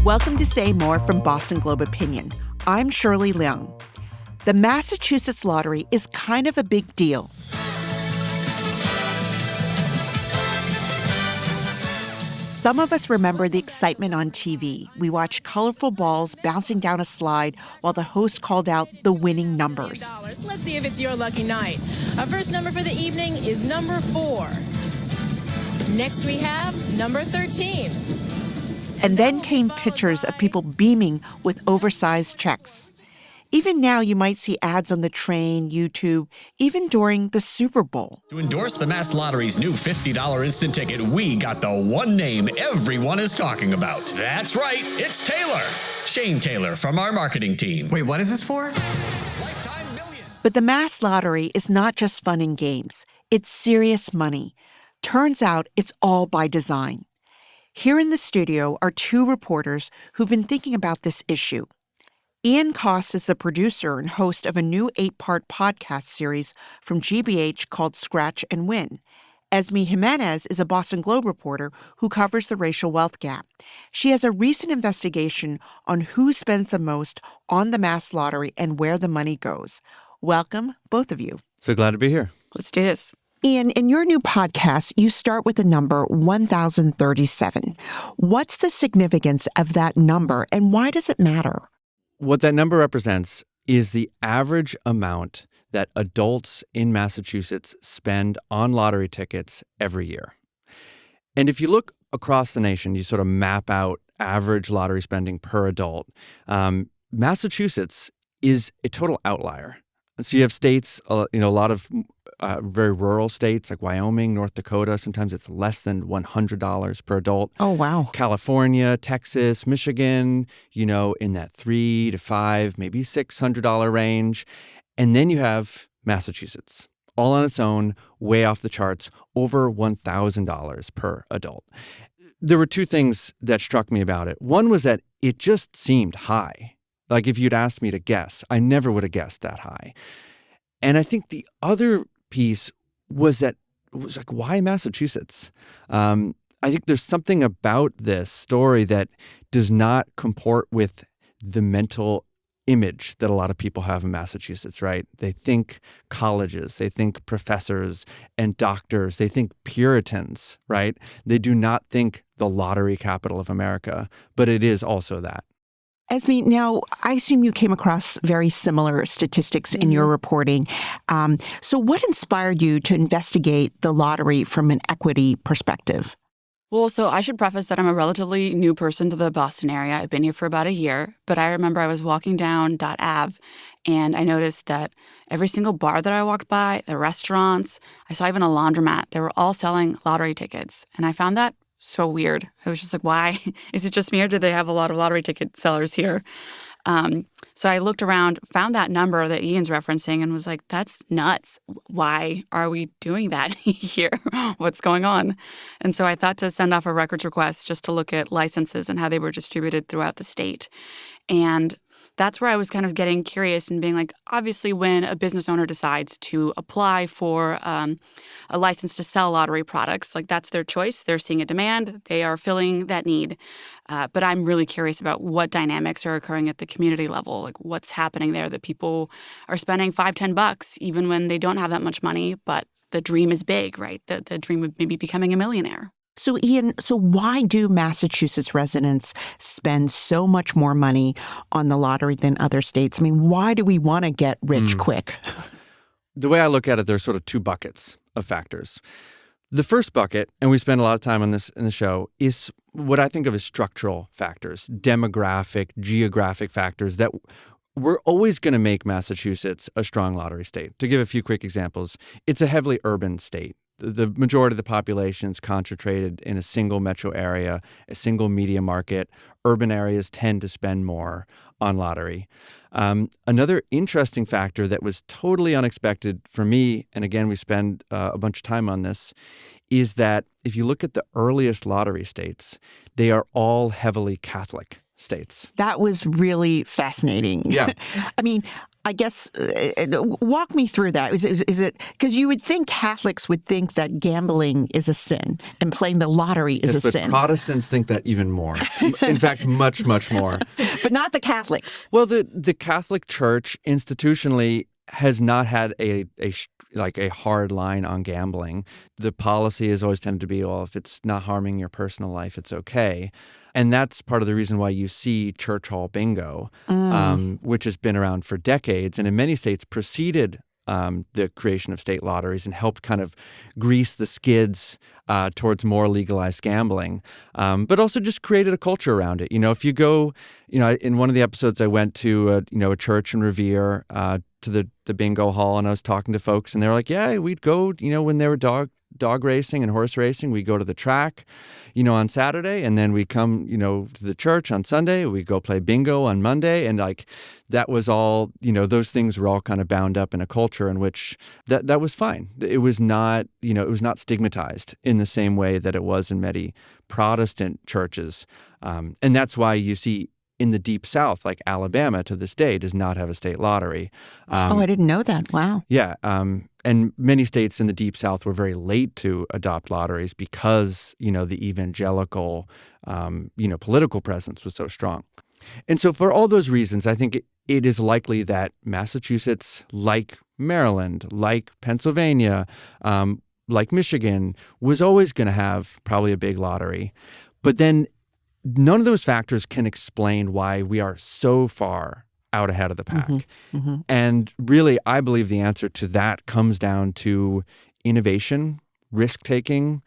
Welcome to Say More from Boston Globe Opinion. I'm Shirley Leung. The Massachusetts lottery is kind of a big deal. Some of us remember the excitement on TV. We watched colorful balls bouncing down a slide while the host called out the winning numbers. Let's see if it's your lucky night. Our first number for the evening is number 4. Next we have number 13. And then came pictures of people beaming with oversized checks. Even now, you might see ads on the train, YouTube, even during the Super Bowl. To endorse the Mass Lottery's new $50 instant ticket, we got the one name everyone is talking about. That's right, it's Taylor. Shane Taylor from our marketing team. Wait, what is this for? Lifetime million. But the Mass Lottery is not just fun and games. It's serious money. Turns out it's all by design. Here in the studio are two reporters who've been thinking about this issue. Coss is the producer and host of a new 8-part podcast series from GBH called Scratch and Win. Esmy Jimenez is a Boston Globe reporter who covers the racial wealth gap. She has a recent investigation on who spends the most on the Mass Lottery and where the money goes. Welcome, both of you. So glad to be here. Let's do this. Ian, in your new podcast, you start with the number 1,037. What's the significance of that number and why does it matter? What that number represents is the average amount that adults in Massachusetts spend on lottery tickets every year. And if you look across the nation, you sort of map out average lottery spending per adult. Massachusetts is a total outlier. So you have states, a lot of very rural states like Wyoming, North Dakota. Sometimes it's less than $100 per adult. Oh, wow. California, Texas, Michigan, in that $300 to $500, maybe $600 range. And then you have Massachusetts, all on its own, way off the charts, over $1,000 per adult. There were two things that struck me about it. One was that it just seemed high. Like if you'd asked me to guess, I never would have guessed that high. And I think the other piece was that it was like, why Massachusetts? I think there's something about this story that does not comport with the mental image that a lot of people have in Massachusetts, right? They think colleges, they think professors and doctors, they think Puritans, right? They do not think the lottery capital of America, but it is also that. Esmy, now, I assume you came across very similar statistics in your reporting. So what inspired you to investigate the lottery from an equity perspective? Well, so I should preface that I'm a relatively new person to the Boston area. I've been here for about a year, but I remember I was walking down Dot Ave, and I noticed that every single bar that I walked by, the restaurants, I saw even a laundromat, they were all selling lottery tickets. And I found that so weird. I was just like, why? Is it just me or do they have a lot of lottery ticket sellers here? So I looked around, found that number that Ian's referencing and was like, that's nuts. Why are we doing that here? What's going on? And so I thought to send off a records request just to look at licenses and how they were distributed throughout the state. And that's where I was kind of getting curious and being like, obviously, when a business owner decides to apply for a license to sell lottery products, like that's their choice. They're seeing a demand. They are filling that need. But I'm really curious about what dynamics are occurring at the community level, like what's happening there, that people are spending $5, $10 even when they don't have that much money, but the dream is big, right? The dream of maybe becoming a millionaire. So, Ian, why do Massachusetts residents spend so much more money on the lottery than other states? I mean, why do we want to get rich quick? The way I look at it, there's sort of two buckets of factors. The first bucket, and we spend a lot of time on this in the show, is what I think of as structural factors, demographic, geographic factors that we're always going to make Massachusetts a strong lottery state. To give a few quick examples, it's a heavily urban state. The majority of the population is concentrated in a single metro area, a single media market. Urban areas tend to spend more on lottery. Another interesting factor that was totally unexpected for me, and again, we spend a bunch of time on this, is that if you look at the earliest lottery states, they are all heavily Catholic states. That was really fascinating. Yeah. I mean, I guess, walk me through that. Is it because you would think Catholics would think that gambling is a sin and playing the lottery is a But sin, Protestants think that even more. In fact, much, much more. but not the Catholics. Well, the Catholic Church institutionally has not had a hard line on gambling. The policy has always tended to be, well, if it's not harming your personal life, it's okay. And that's part of the reason why you see church hall bingo, which has been around for decades and in many states preceded the creation of state lotteries and helped kind of grease the skids towards more legalized gambling, but also just created a culture around it. If you go, in one of the episodes I went to, a church in Revere to the bingo hall, and I was talking to folks, and they were like, yeah, we'd go, when they were dog racing and horse racing, we go to the track, on Saturday, and then we come, to the church on Sunday. We go play bingo on Monday, and that was all, those things were all kind of bound up in a culture in which that was fine. It was not, it was not stigmatized in the same way that it was in many Protestant churches, and that's why you see in the Deep South, like Alabama to this day, does not have a state lottery. I didn't know that. Wow. Yeah. And many states in the Deep South were very late to adopt lotteries because, the evangelical, political presence was so strong. And so for all those reasons, I think it is likely that Massachusetts, like Maryland, like Pennsylvania, like Michigan, was always going to have probably a big lottery. But then none of those factors can explain why we are so far out ahead of the pack. And really, I believe the answer to that comes down to innovation, risk-taking,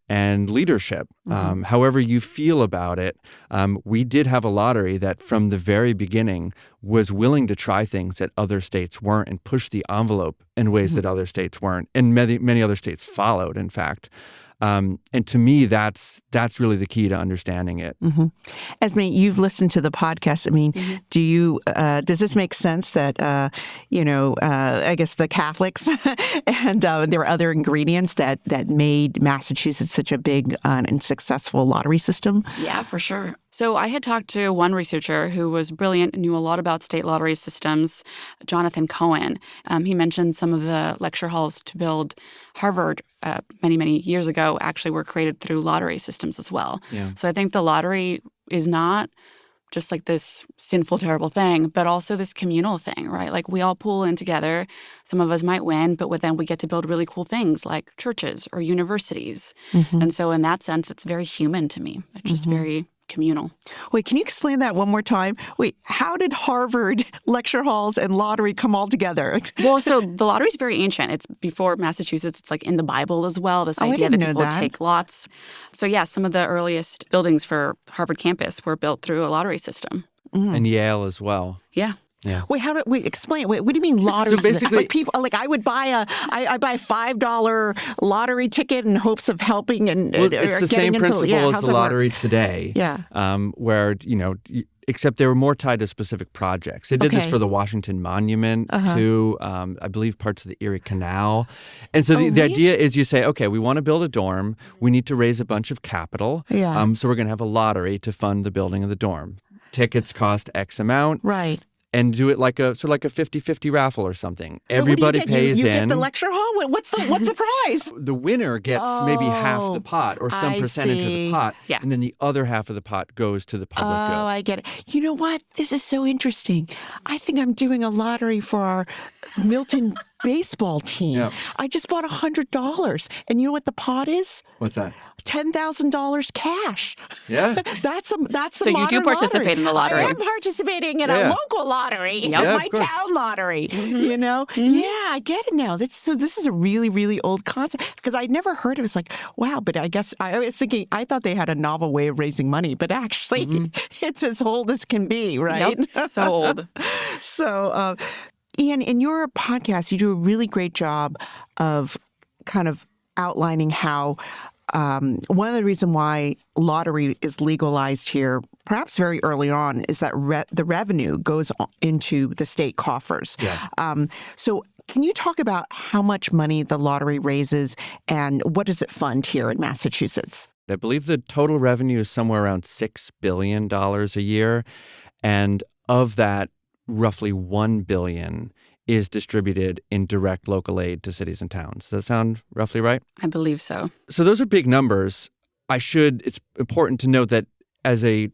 and leadership. However you feel about it, we did have a lottery that from the very beginning was willing to try things that other states weren't and push the envelope in ways that other states weren't. And many other states followed, in fact. And to me, that's really the key to understanding it. Esmy, you've listened to the podcast. I mean, do you does this make sense that I guess the Catholics and there were other ingredients that made Massachusetts such a big and successful lottery system? Yeah, for sure. So I had talked to one researcher who was brilliant and knew a lot about state lottery systems, Jonathan Cohen. He mentioned some of the lecture halls to build Harvard many, many years ago actually were created through lottery systems as well. Yeah. So I think the lottery is not just like this sinful, terrible thing, but also this communal thing, right? Like we all pool in together. Some of us might win, but then we get to build really cool things like churches or universities. And so in that sense, it's very human to me. It's just very communal. Wait, can you explain that one more time? Wait, how did Harvard lecture halls and lottery come all together? Well, so the lottery is very ancient. It's before Massachusetts. It's like in the Bible as well, this idea that people would take lots. So yeah, some of the earliest buildings for Harvard campus were built through a lottery system. And Yale as well. Yeah. Yeah. Wait, explain. Wait, what do you mean lottery? So basically, like people, like I would buy I buy $5 lottery ticket in hopes of helping and it's the same principle as the lottery today. Yeah. Where except they were more tied to specific projects. They did this for the Washington Monument to, I believe, parts of the Erie Canal. And so the idea is you say, okay, we want to build a dorm. We need to raise a bunch of capital. Yeah. So we're going to have a lottery to fund the building of the dorm. Tickets cost X amount. Right. And do it like a 50-50 raffle or something. Everybody pays you in. You get the lecture hall? What's the prize? The winner gets maybe half the pot or some percentage of the pot. Yeah. And then the other half of the pot goes to the public good. Oh, I get it. You know what? This is so interesting. I think I'm doing a lottery for our Milton baseball team. Yep. I just bought $100. And you know what the pot is? What's that? $10,000 cash. Yeah. That's a So you do participate in the lottery. I am participating in a local lottery, my town lottery. You know? Yeah, I get it now. This is a really, really old concept because I'd never heard it. It was like, wow, but I guess I was thinking, I thought they had a novel way of raising money, but actually it's as old as can be, right? Yep. So old. So, Ian, in your podcast, you do a really great job of kind of outlining how one of the reasons why lottery is legalized here, perhaps very early on, is that the revenue goes into the state coffers. Yeah. So can you talk about how much money the lottery raises and what does it fund here in Massachusetts? I believe the total revenue is somewhere around $6 billion a year. And of that, roughly $1 billion is distributed in direct local aid to cities and towns. Does that sound roughly right? I believe so. So those are big numbers. It's important to note that as a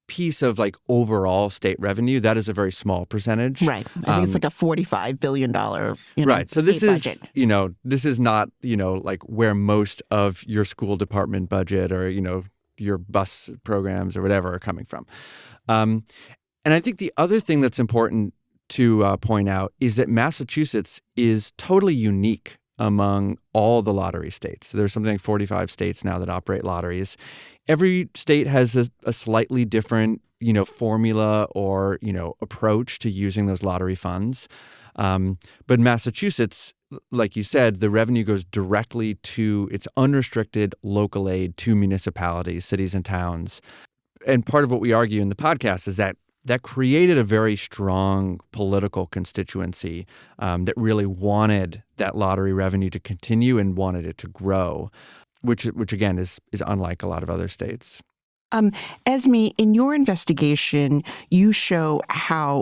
piece of like overall state revenue, that is a very small percentage. Right. I think it's like a $45 billion, right. So this is, budget. This is not, like where most of your school department budget or, your bus programs or whatever are coming from. And I think the other thing that's important to point out is that Massachusetts is totally unique among all the lottery states. There's something like 45 states now that operate lotteries. Every state has a slightly different, formula or, approach to using those lottery funds. But Massachusetts, like you said, the revenue goes directly to its unrestricted local aid to municipalities, cities, and towns. And part of what we argue in the podcast is that created a very strong political constituency that really wanted that lottery revenue to continue and wanted it to grow, which again is unlike a lot of other states. Esmy, in your investigation, you show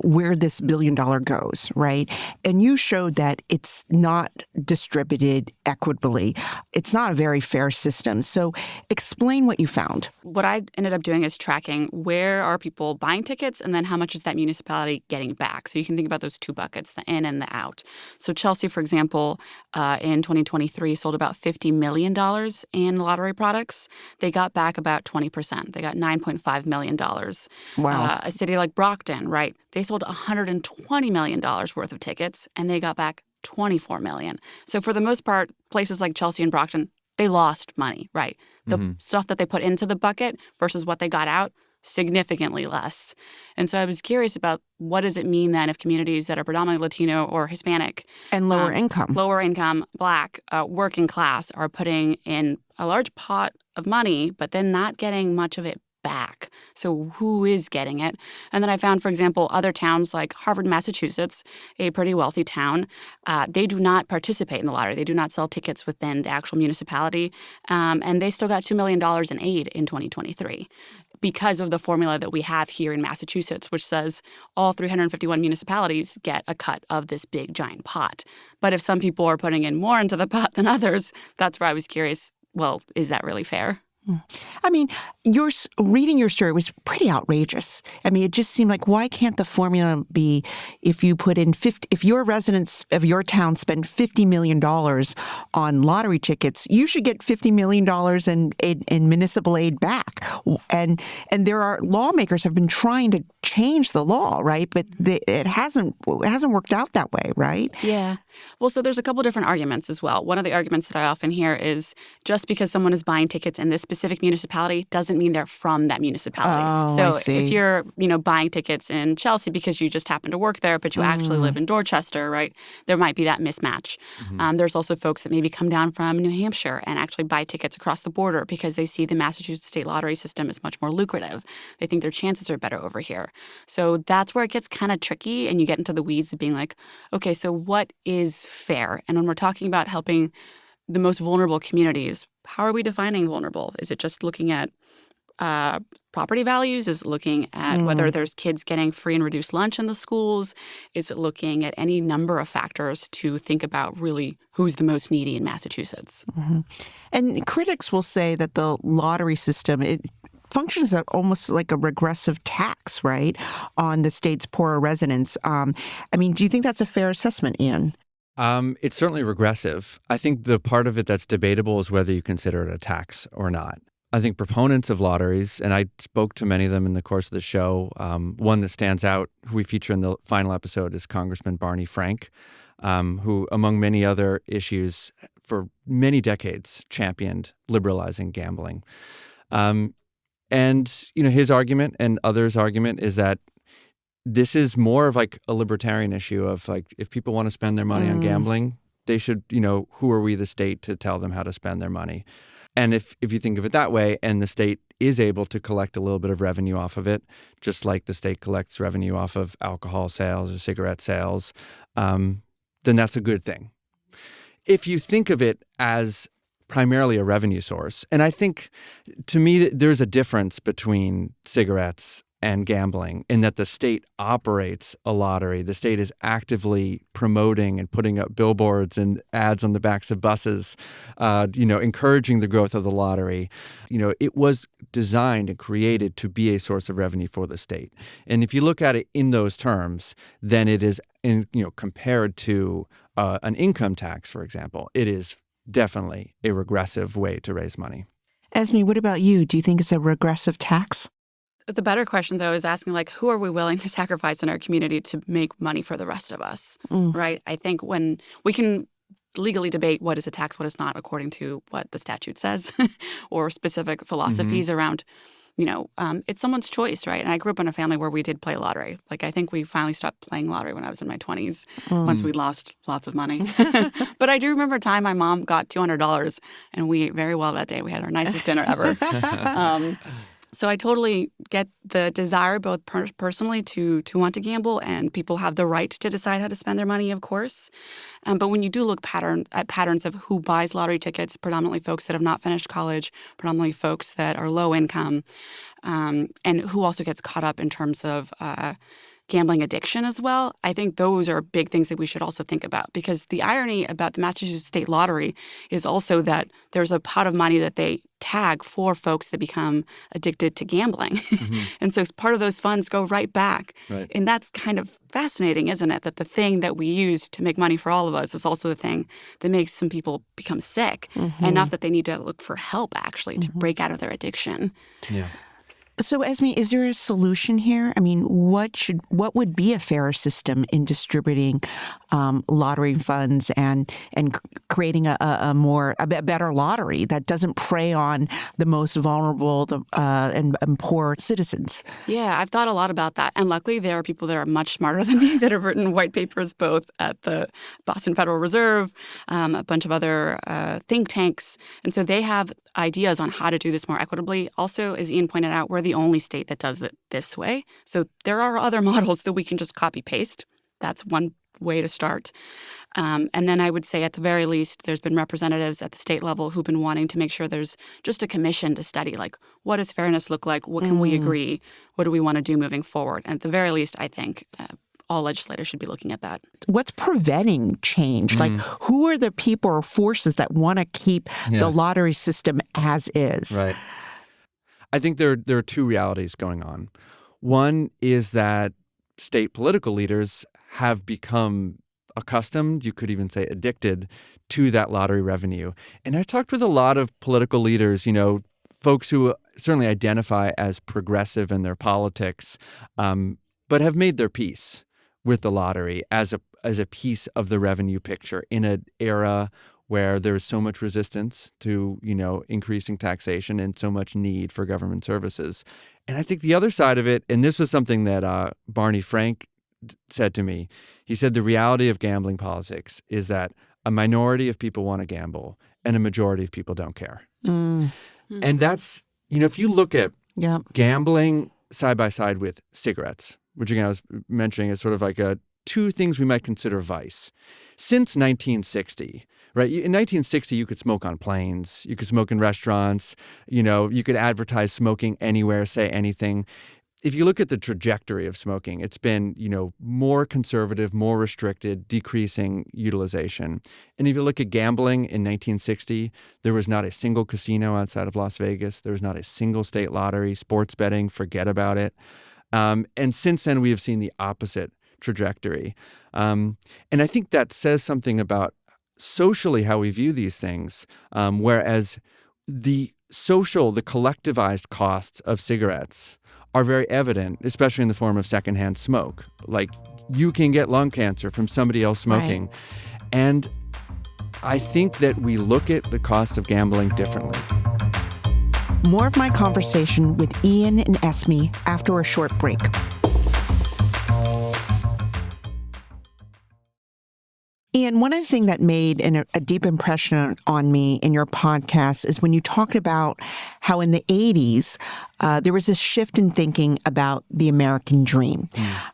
where this $1 billion goes, right? And you showed that it's not distributed equitably. It's not a very fair system. So explain what you found. What I ended up doing is tracking where are people buying tickets and then how much is that municipality getting back. So you can think about those two buckets, the in and the out. So Chelsea, for example, in 2023 sold about $50 million in lottery products. They got back about 20%. They got $9.5 million. Wow. A city like Brockton, right? They sold $120 million worth of tickets, and they got back $24 million. So for the most part, places like Chelsea and Brockton, they lost money, right? The stuff that they put into the bucket versus what they got out, significantly less. And so I was curious about what does it mean then if communities that are predominantly Latino or Hispanic And lower income, Black, working class are putting in a large pot of money, but then not getting much of it back. So who is getting it? And then I found, for example, other towns like Harvard, Massachusetts, a pretty wealthy town, they do not participate in the lottery. They do not sell tickets within the actual municipality. And they still got $2 million in aid in 2023 because of the formula that we have here in Massachusetts, which says all 351 municipalities get a cut of this big, giant pot. But if some people are putting in more into the pot than others, that's where I was curious, well, is that really fair? I mean, reading your story was pretty outrageous. I mean, it just seemed like, why can't the formula be if you put in if your residents of your town spend $50 million on lottery tickets, you should get $50 million in municipal aid back. And there are lawmakers have been trying to change the law, right? But it hasn't worked out that way, right? Yeah. Well, so there's a couple different arguments as well. One of the arguments that I often hear is just because someone is buying tickets in this specific municipality doesn't mean they're from that municipality. Oh, so I see. if you're, buying tickets in Chelsea because you just happen to work there, but you actually live in Dorchester, right? There might be that mismatch. There's also folks that maybe come down from New Hampshire and actually buy tickets across the border because they see the Massachusetts state lottery system is much more lucrative. They think their chances are better over here. So that's where it gets kind of tricky and you get into the weeds of being like, okay, so what is fair? And when we're talking about helping the most vulnerable communities, how are we defining vulnerable? Is it just looking at property values? Is it looking at whether there's kids getting free and reduced lunch in the schools? Is it looking at any number of factors to think about really who's the most needy in Massachusetts? And critics will say that the lottery system, it functions almost like a regressive tax, right, on the state's poorer residents. I mean, do you think that's a fair assessment, Ian? It's certainly regressive. I think the part of it that's debatable is whether you consider it a tax or not. I think proponents of lotteries, and I spoke to many of them in the course of the show, one that stands out, who we feature in the final episode, is Congressman Barney Frank, who, among many other issues, for many decades championed liberalizing gambling. And, his argument and others' argument is that this is more of like a libertarian issue of like, if people want to spend their money on gambling, they should, who are we, the state, to tell them how to spend their money? And if you think of it that way, and the state is able to collect a little bit of revenue off of it, just like the state collects revenue off of alcohol sales or cigarette sales, then that's a good thing. If you think of it as primarily a revenue source, and I think, to me, there's a difference between cigarettes and gambling in that the state operates a lottery. The state is actively promoting and putting up billboards and ads on the backs of buses, encouraging the growth of the lottery. It was designed and created to be a source of revenue for the state. And if you look at it in those terms, then it is, compared to an income tax, for example, it is definitely a regressive way to raise money. Esmy, what about you? Do you think it's a regressive tax? The better question, though, is asking, who are we willing to sacrifice in our community to make money for the rest of us, right? I think when we can legally debate what is a tax, what is not, according to what the statute says or specific philosophies around, it's someone's choice, right? And I grew up in a family where we did play lottery. I think we finally stopped playing lottery when I was in my 20s, once we lost lots of money. But I do remember a time my mom got $200, and we ate very well that day. We had our nicest dinner ever. So I totally get the desire, both personally, to want to gamble, and people have the right to decide how to spend their money, of course. But when you do look at patterns of who buys lottery tickets, predominantly folks that have not finished college, predominantly folks that are low income, and who also gets caught up in terms of gambling addiction as well, I think those are big things that we should also think about, because the irony about the Massachusetts State Lottery is also that there's a pot of money that they tag for folks that become addicted to gambling. And so part of those funds go right back. Right. And that's kind of fascinating, isn't it? That the thing that we use to make money for all of us is also the thing that makes some people become sick, and not that they need to look for help, actually, to break out of their addiction. Yeah. So, Esmy, is there a solution here? I mean, what would be a fairer system in distributing lottery funds and creating a better lottery that doesn't prey on the most vulnerable and poor citizens? Yeah, I've thought a lot about that. And luckily, there are people that are much smarter than me that have written white papers both at the Boston Federal Reserve, a bunch of other think tanks. And so they have ideas on how to do this more equitably. Also, as Ian pointed out, we're the only state that does it this way. So there are other models that we can just copy-paste. That's one way to start. And then I would say at the very least, there's been representatives at the state level who've been wanting to make sure there's just a commission to study, what does fairness look like? What can we agree? What do we want to do moving forward? And at the very least, I think all legislators should be looking at that. What's preventing change? Who are the people or forces that want to keep the lottery system as is? Right. I think there are two realities going on. One is that state political leaders have become accustomed, you could even say addicted, to that lottery revenue. And I talked with a lot of political leaders, folks who certainly identify as progressive in their politics, but have made their peace with the lottery as a piece of the revenue picture in an era where there's so much resistance to, increasing taxation and so much need for government services. And I think the other side of it, and this was something that Barney Frank said to me, he said the reality of gambling politics is that a minority of people want to gamble and a majority of people don't care. And that's, if you look at gambling side by side with cigarettes, which again I was mentioning as sort of two things we might consider vice. Since 1960, right? In 1960, you could smoke on planes, you could smoke in restaurants, you could advertise smoking anywhere, say anything. If you look at the trajectory of smoking, it's been, more conservative, more restricted, decreasing utilization. And if you look at gambling in 1960, there was not a single casino outside of Las Vegas. There was not a single state lottery, sports betting, forget about it. And since then, we have seen the opposite trajectory. And I think that says something about socially how we view these things, whereas the collectivized costs of cigarettes are very evident, especially in the form of secondhand smoke. You can get lung cancer from somebody else smoking. Right. And I think that we look at the costs of gambling differently. More of my conversation with Ian and Esmy after a short break. Ian, one of the things that made a deep impression on me in your podcast is when you talked about how in the 80s, there was this shift in thinking about the American dream.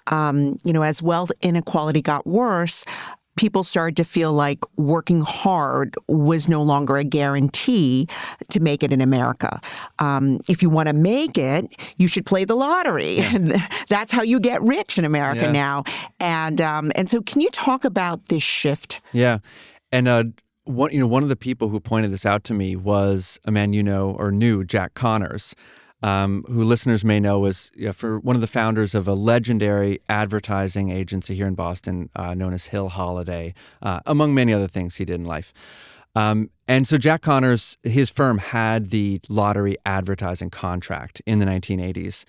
As wealth inequality got worse, people started to feel like working hard was no longer a guarantee to make it in America. If you want to make it, you should play the lottery. Yeah. That's how you get rich in America now. And so can you talk about this shift? Yeah. And one of the people who pointed this out to me was a man you know or knew, Jack Connors, who listeners may know was for one of the founders of a legendary advertising agency here in Boston known as Hill Holiday, among many other things he did in life. And so Jack Connors, his firm had the lottery advertising contract in the 1980s.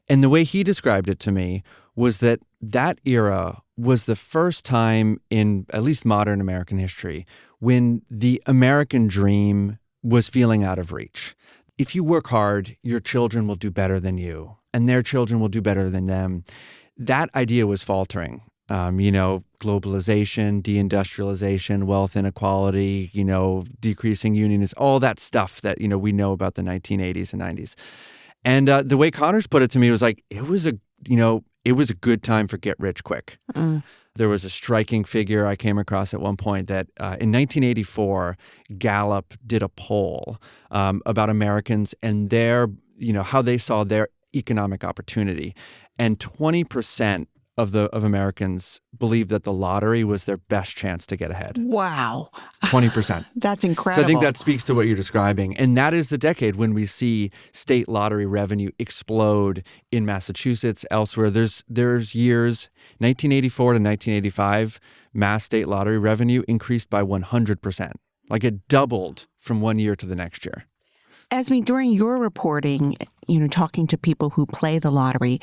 And the way he described it to me was that era was the first time in at least modern American history when the American dream was feeling out of reach. If you work hard, your children will do better than you, and their children will do better than them. That idea was faltering. Globalization, deindustrialization, wealth inequality, decreasing unions, all that stuff that, we know about the 1980s and 90s. And the way Connors put it to me was like, it was a good time for get rich quick. There was a striking figure I came across at one point that in 1984, Gallup did a poll about Americans and how they saw their economic opportunity. And 20% of Americans believed that the lottery was their best chance to get ahead. Wow. 20%. That's incredible. So I think that speaks to what you're describing. And that is the decade when we see state lottery revenue explode in Massachusetts, elsewhere. There's years, 1984 to 1985, Mass state lottery revenue increased by 100%. Like it doubled from one year to the next year. Esmy, during your reporting, talking to people who play the lottery,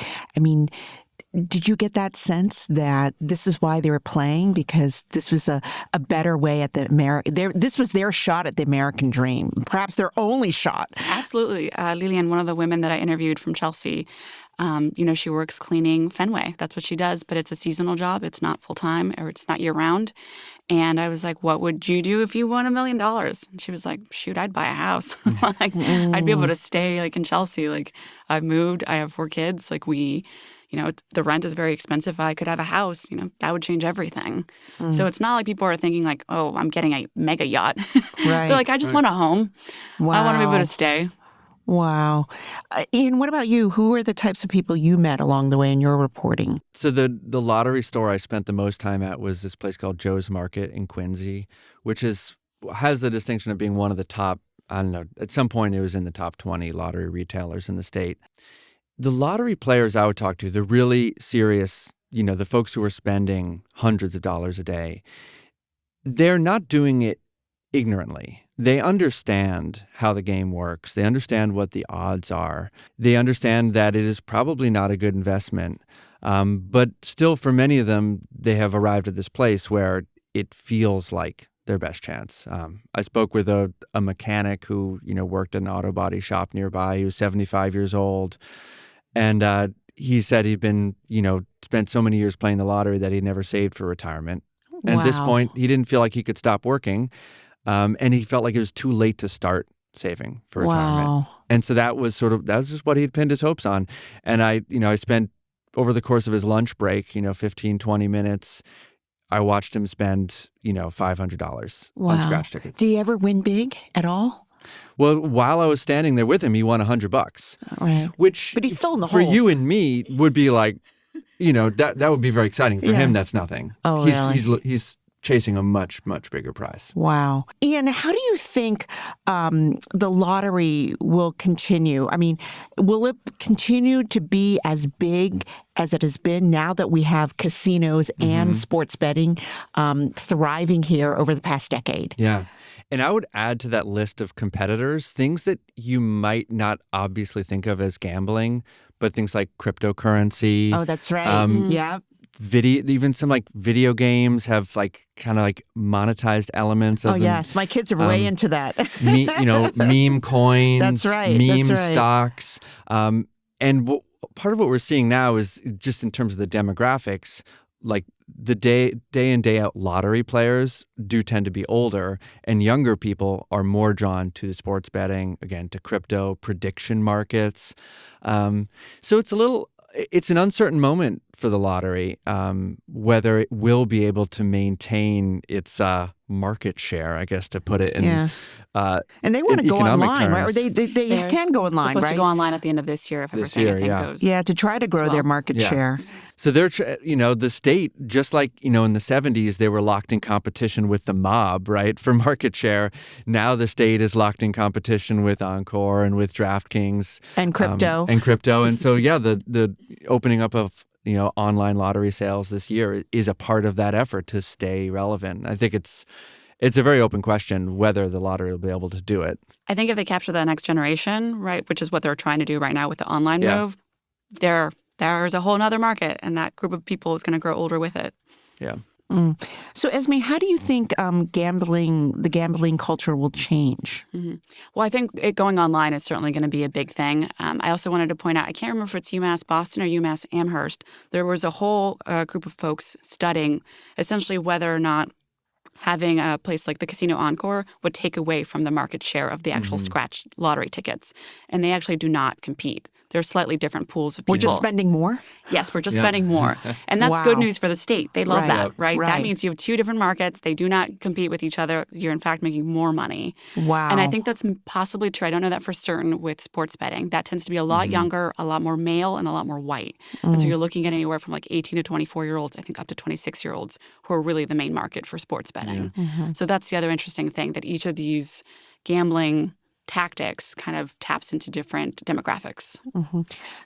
did you get that sense that this is why they were playing? Because this was a better way at this was their shot at the American dream, perhaps their only shot. Absolutely. Lilian, one of the women that I interviewed from Chelsea, she works cleaning Fenway. That's what she does, but it's a seasonal job. It's not full-time or it's not year-round. And I was like, what would you do if you won $1 million? And she was like, shoot, I'd buy a house. I'd be able to stay in Chelsea. I've moved. I have 4 kids. The rent is very expensive. If I could have a house, that would change everything. So it's not like people are thinking oh, I'm getting a mega yacht. Right. They're like, I just want a home. Wow. I want to be able to stay. Wow. Ian, what about you? Who are the types of people you met along the way in your reporting? So the lottery store I spent the most time at was this place called Joe's Market in Quincy, which has the distinction of being one of the top, I don't know, at some point it was in the top 20 lottery retailers in the state. The lottery players I would talk to, the really serious, the folks who are spending hundreds of dollars a day, they're not doing it ignorantly. They understand how the game works. They understand what the odds are. They understand that it is probably not a good investment. But still, for many of them, they have arrived at this place where it feels like their best chance. I spoke with a mechanic who, worked at an auto body shop nearby. He was 75 years old. And he said he'd been, spent so many years playing the lottery that he'd never saved for retirement. And at this point, he didn't feel like he could stop working. And he felt like it was too late to start saving for retirement. Wow. And so that was just what he'd pinned his hopes on. And I spent over the course of his lunch break, 15, 20 minutes, I watched him spend, $500 on scratch tickets. Do you ever win big at all? Well, while I was standing there with him, he won $100. Right. Which, but he's still in the for hole. you and me, would be like, that would be very exciting. For him, that's nothing. Oh, really? He's chasing a much, much bigger prize. Wow. Ian, how do you think the lottery will continue? Will it continue to be as big as it has been now that we have casinos and sports betting thriving here over the past decade? Yeah. And I would add to that list of competitors things that you might not obviously think of as gambling, but things like cryptocurrency. Oh, that's right. Yeah. Even some video games have monetized elements of them. Yes, my kids are way into that. Meme coins. That's right. Meme stocks. And part of what we're seeing now is just in terms of the demographics, the day in, day out lottery players do tend to be older, and younger people are more drawn to the sports betting, again, to crypto, prediction markets. So it's an uncertain moment for the lottery, whether it will be able to maintain its market share, I guess, to put it in and they want to go online, right? Or they They're can go online, supposed right? to go online at the end of this year if This everything year, I think goes. Yeah, to try to grow their market share. So they're, the state, just like, in the 70s, they were locked in competition with the mob, right, for market share. Now the state is locked in competition with Encore and with DraftKings. And crypto. And so, the opening up of, online lottery sales this year is a part of that effort to stay relevant. I think it's a very open question whether the lottery will be able to do it. I think if they capture that next generation, right, which is what they're trying to do right now with the online move, there's a whole other market, and that group of people is going to grow older with it. Yeah. So, Esmy, how do you think the gambling culture will change? Mm-hmm. Well, I think going online is certainly going to be a big thing. I also wanted to point out, I can't remember if it's UMass Boston or UMass Amherst. There was a whole group of folks studying essentially whether or not having a place like the Casino Encore would take away from the market share of the actual scratch lottery tickets. And they actually do not compete. They're slightly different pools of people. We're just spending more? Yes, we're just spending more. And that's good news for the state. They love that, right? Right. That means you have two different markets. They do not compete with each other. You're, in fact, making more money. Wow. And I think that's possibly true. I don't know that for certain with sports betting. That tends to be a lot younger, a lot more male, and a lot more white. And so you're looking at anywhere from like 18 to 24-year-olds, I think up to 26-year-olds, who are really the main market for sports betting. So that's the other interesting thing, that each of these gambling tactics kind of taps into different demographics.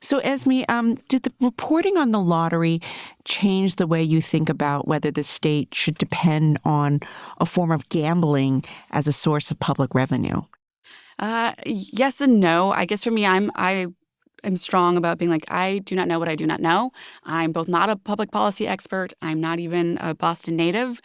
So, Esmy, did the reporting on the lottery change the way you think about whether the state should depend on a form of gambling as a source of public revenue? Yes and no. I guess for me, I am strong about being like, I do not know what I do not know. I'm both not a public policy expert. I'm not even a Boston native.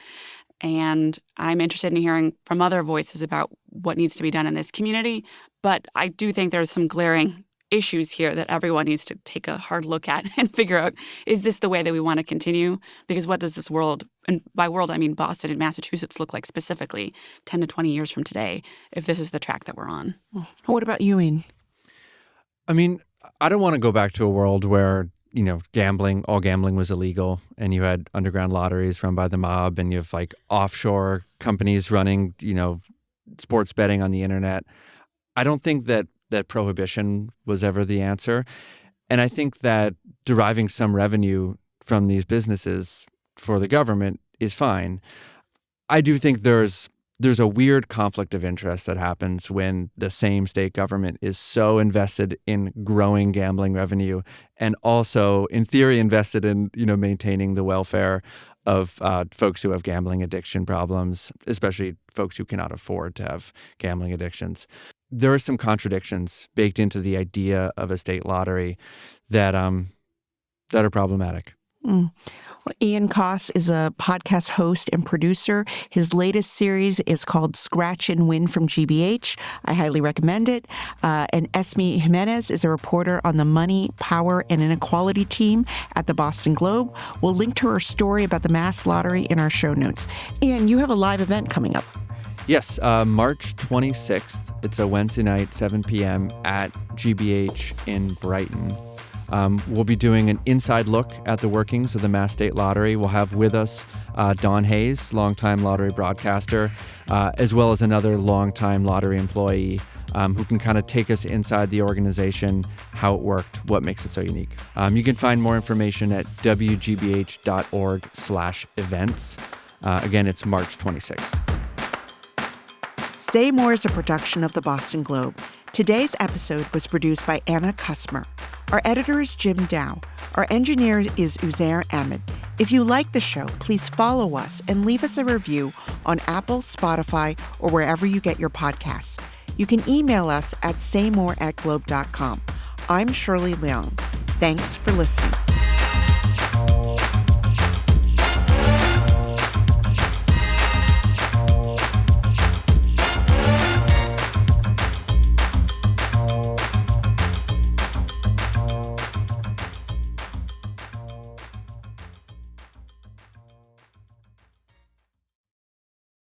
And I'm interested in hearing from other voices about what needs to be done in this community. But I do think there's some glaring issues here that everyone needs to take a hard look at and figure out, is this the way that we want to continue? Because what does this world, and by world I mean Boston and Massachusetts, look like specifically 10 to 20 years from today if this is the track that we're on? What about you, Ian? I mean, I don't want to go back to a world where all gambling was illegal, and you had underground lotteries run by the mob, and you have like offshore companies running, sports betting on the internet. I don't think that prohibition was ever the answer. And I think that deriving some revenue from these businesses for the government is fine. I do think there's a weird conflict of interest that happens when the same state government is so invested in growing gambling revenue and also, in theory, invested in, maintaining the welfare of folks who have gambling addiction problems, especially folks who cannot afford to have gambling addictions. There are some contradictions baked into the idea of a state lottery that are problematic. Well, Ian Coss is a podcast host and producer. His latest series is called Scratch and Win from GBH. I highly recommend it. And Esmy Jimenez is a reporter on the Money, Power, and Inequality team at the Boston Globe. We'll link to her story about the mass lottery in our show notes. Ian, you have a live event coming up. Yes, March 26th. It's a Wednesday night, 7 p.m. at GBH in Brighton. We'll be doing an inside look at the workings of the Mass State Lottery. We'll have with us Don Hayes, longtime lottery broadcaster, as well as another longtime lottery employee who can kind of take us inside the organization, how it worked, what makes it so unique. You can find more information at wgbh.org/events. Again, it's March 26th. Say More is a production of the Boston Globe. Today's episode was produced by Anna Kusmer. Our editor is Jim Dow. Our engineer is Uzair Ahmed. If you like the show, please follow us and leave us a review on Apple, Spotify, or wherever you get your podcasts. You can email us at saymore@globe.com. I'm Shirley Leung. Thanks for listening.